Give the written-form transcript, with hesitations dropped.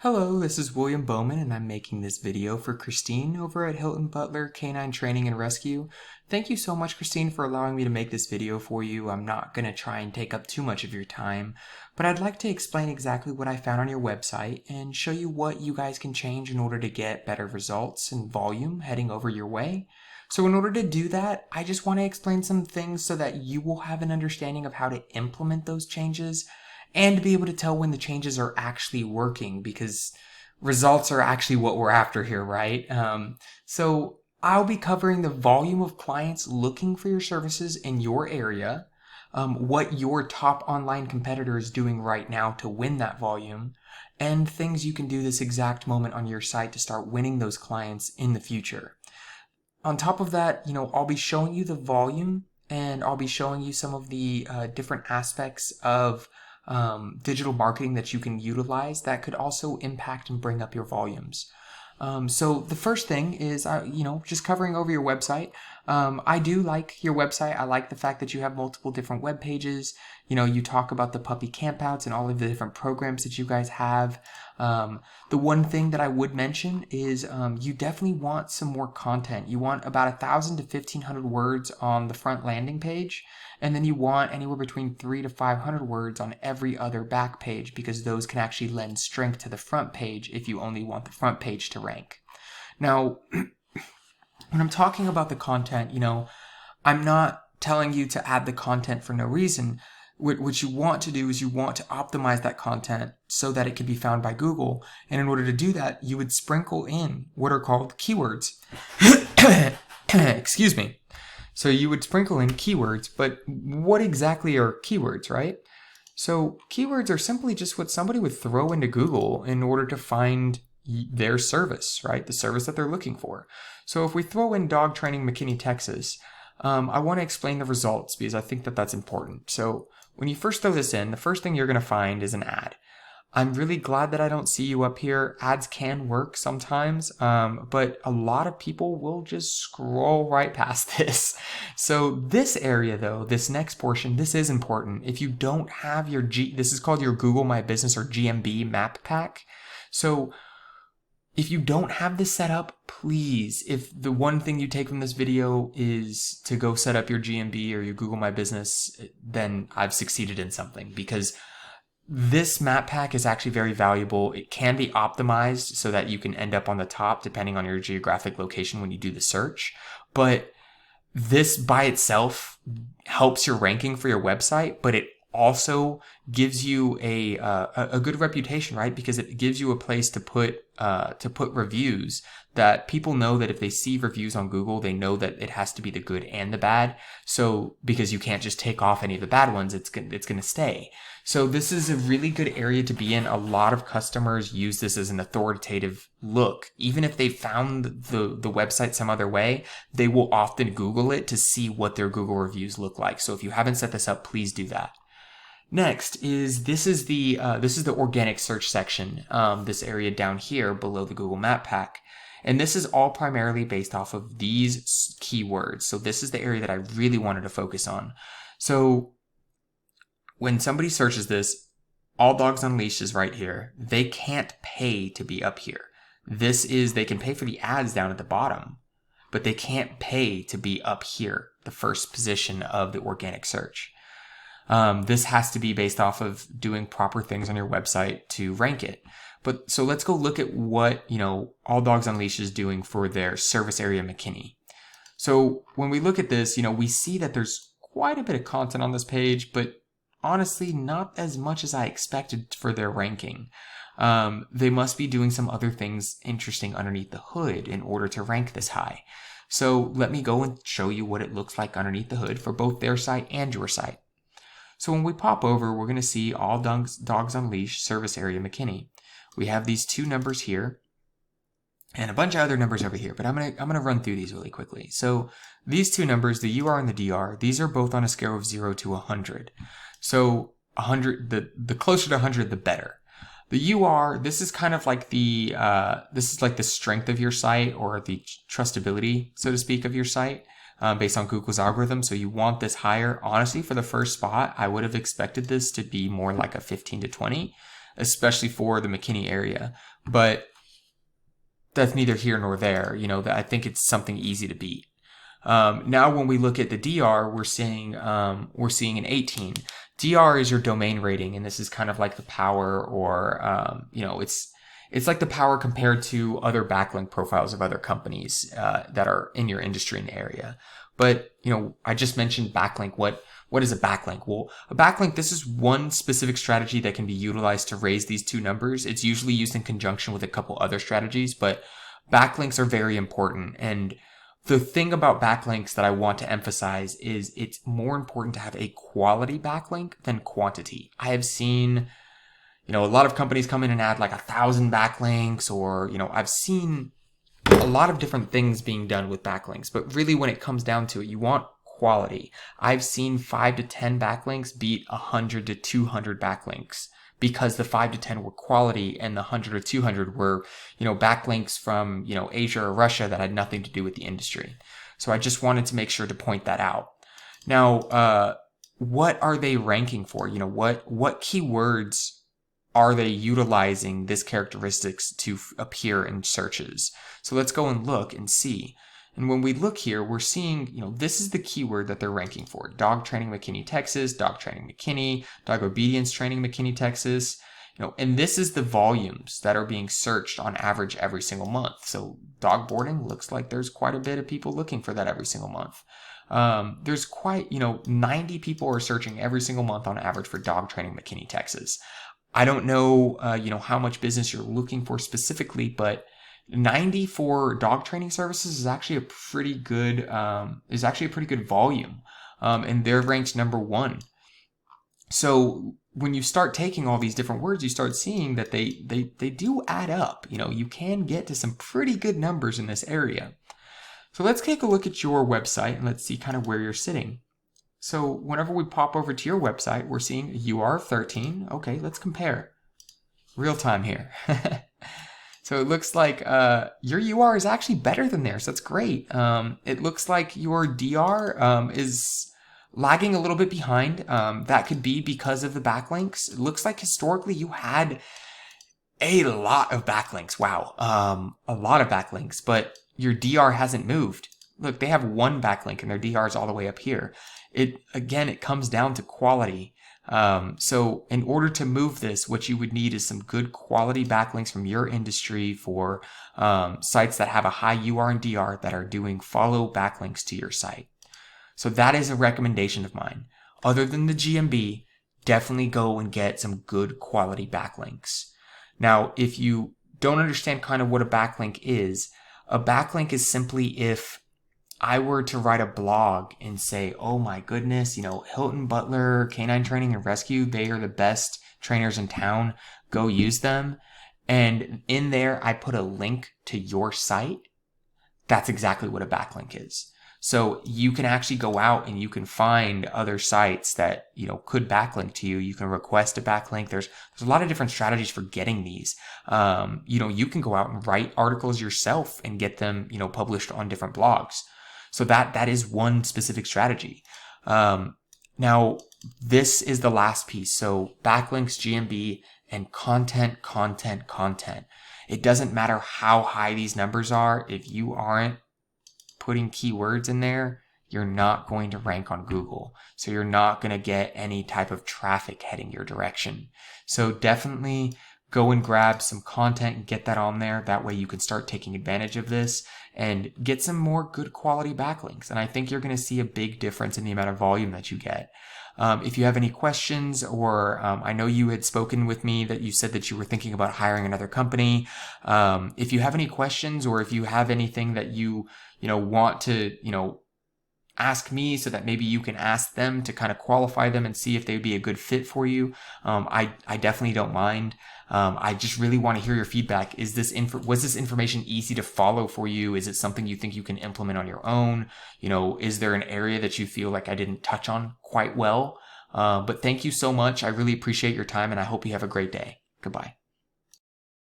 Hello, this is William Bowman and I'm making this video for Christine over at Hilton Butler Canine Training and Rescue. Thank you so much, Christine, for allowing me to make this video for you. I'm not going to try and take up too much of your time, but I'd like to explain exactly what I found on your website and show you what you guys can change in order to get better results and volume heading over your way. So in order to do that, I just want to explain some things so that you will have an understanding of how to implement those changes and to be able to tell when the changes are actually working, because results are actually what we're after here, right? So I'll be covering the volume of clients looking for your services in your area, what your top online competitor is doing right now to win that volume, and things you can do this exact moment on your site to start winning those clients in the future. On top of that, I'll be showing you the volume and I'll be showing you some of the different aspects of digital marketing that you can utilize that could also impact and bring up your volumes. So the first thing is, just covering over your website. I do like your website. I like the fact that you have multiple different web pages. You talk about the puppy campouts and all of the different programs that you guys have. The one thing that I would mention is you definitely want some more content. You want about 1,000 to 1,500 words on the front landing page. And then you want anywhere between 300 to 500 words on every other back page, because those can actually lend strength to the front page if you only want the front page to rank. Now, when I'm talking about the content, I'm not telling you to add the content for no reason. What you want to do is you want to optimize that content so that it can be found by Google. And in order to do that, you would sprinkle in what are called keywords. Excuse me. So you would sprinkle in keywords, but what exactly are keywords, right? So keywords are simply just what somebody would throw into Google in order to find their service, right? The service that they're looking for. So if we throw in dog training Mckinney, Texas, I want to explain the results because I think that that's important. So when you first throw this in, the first thing you're going to find is an ad. I'm really glad that I don't see you up here. Ads can work sometimes, but a lot of people will just scroll right past this. So this area though, this next portion, this is important. If you don't have your this is called your Google My Business or GMB map pack. So if you don't have this set up, please, if the one thing you take from this video is to go set up your GMB or your Google My Business, then I've succeeded in something, because this map pack is actually very valuable. It can be optimized so that you can end up on the top depending on your geographic location when you do the search. But this by itself helps your ranking for your website, but it also gives you a good reputation, right? Because it gives you a place to put reviews that people know that if they see reviews on Google, they know that it has to be the good and the bad. So because you can't just take off any of the bad ones, it's going to stay. So this is a really good area to be in. A lot of customers use this as an authoritative look. Even if they found the website some other way, they will often Google it to see what their Google reviews look like. So if you haven't set this up, please do that. Next is this is the organic search section, this area down here below the Google Map Pack. And this is all primarily based off of these keywords. So this is the area that I really wanted to focus on. So when somebody searches this, All Dogs Unleashed is right here. They can't pay to be up here. They can pay for the ads down at the bottom, but they can't pay to be up here, the first position of the organic search. This has to be based off of doing proper things on your website to rank it. But so let's go look at what, All Dogs Unleashed is doing for their service area Mckinney. So when we look at this, we see that there's quite a bit of content on this page, but honestly, not as much as I expected for their ranking. They must be doing some other things interesting underneath the hood in order to rank this high. So let me go and show you what it looks like underneath the hood for both their site and your site. So when we pop over, we're going to see All Dogs Unleashed Service Area Mckinney. We have these two numbers here and a bunch of other numbers over here, but I'm going to run through these really quickly. So these two numbers, the UR and the DR, these are both on a scale of 0 to 100. So 100, the closer to 100, the better. The UR, this is kind of like this is like the strength of your site, or the trustability, so to speak, of your site, based on Google's algorithm. So you want this higher. Honestly, for the first spot, I would have expected this to be more like a 15 to 20. especially for the McKinney area. But that's neither here nor there. I think it's something easy to beat. Now, when we look at the DR, we're seeing an 18. DR is your domain rating, and this is kind of like the power, or it's like the power compared to other backlink profiles of other companies that are in your industry and area. But I just mentioned backlink. What is a backlink? Well, a backlink, this is one specific strategy that can be utilized to raise these two numbers. It's usually used in conjunction with a couple other strategies, but backlinks are very important. And the thing about backlinks that I want to emphasize is it's more important to have a quality backlink than quantity. I have seen, a lot of companies come in and add like 1,000 backlinks, or, I've seen a lot of different things being done with backlinks, but really when it comes down to it, you want quality. I've seen 5 to 10 backlinks beat 100 to 200 backlinks, because the 5 to 10 were quality and the 100 or 200 were, backlinks from, Asia or Russia that had nothing to do with the industry. So I just wanted to make sure to point that out. Now, what are they ranking for? What keywords are they utilizing this characteristics to appear in searches? So let's go and look and see. And when we look here, we're seeing, this is the keyword that they're ranking for. Dog training McKinney, Texas, dog training McKinney, dog obedience training McKinney, Texas. And this is the volumes that are being searched on average every single month. So dog boarding looks like there's quite a bit of people looking for that every single month. There's quite, 90 people are searching every single month on average for dog training McKinney, Texas. I don't know, how much business you're looking for specifically, but 90 for dog training services is actually a pretty good volume. And they're ranked number 1. So when you start taking all these different words, you start seeing that they do add up. You can get to some pretty good numbers in this area. So let's take a look at your website and let's see kind of where you're sitting. So whenever we pop over to your website, we're seeing a UR of 13. Okay, let's compare. Real time here. So it looks like your UR is actually better than theirs. That's great. It looks like your DR is lagging a little bit behind. That could be because of the backlinks. It looks like historically you had a lot of backlinks. Wow, a lot of backlinks, but your DR hasn't moved. Look, they have one backlink and their DR is all the way up here. It comes down to quality. So in order to move this, what you would need is some good quality backlinks from your industry for sites that have a high UR and DR that are doing follow backlinks to your site. So that is a recommendation of mine. Other than the GMB, definitely go and get some good quality backlinks. Now, if you don't understand kind of what a backlink is simply if I were to write a blog and say, oh my goodness, Hilton, Butler, Canine Training and Rescue, they are the best trainers in town. Go use them. And in there, I put a link to your site. That's exactly what a backlink is. So you can actually go out and you can find other sites that, could backlink to you. You can request a backlink. There's a lot of different strategies for getting these. You can go out and write articles yourself and get them, published on different blogs. So that is one specific strategy. Now, this is the last piece. So backlinks, GMB, and content. It doesn't matter how high these numbers are. If you aren't putting keywords in there, you're not going to rank on Google. So you're not going to get any type of traffic heading your direction. So definitely go and grab some content and get that on there. That way you can start taking advantage of this and get some more good quality backlinks. And I think you're going to see a big difference in the amount of volume that you get. If you have any questions, or I know you had spoken with me that you said that you were thinking about hiring another company. If you have any questions, or if you have anything that you want to, ask me so that maybe you can ask them to kind of qualify them and see if they would be a good fit for you. I definitely don't mind. I just really want to hear your feedback. Was this information easy to follow for you? Is it something you think you can implement on your own? Is there an area that you feel like I didn't touch on quite well? But thank you so much. I really appreciate your time, and I hope you have a great day. Goodbye.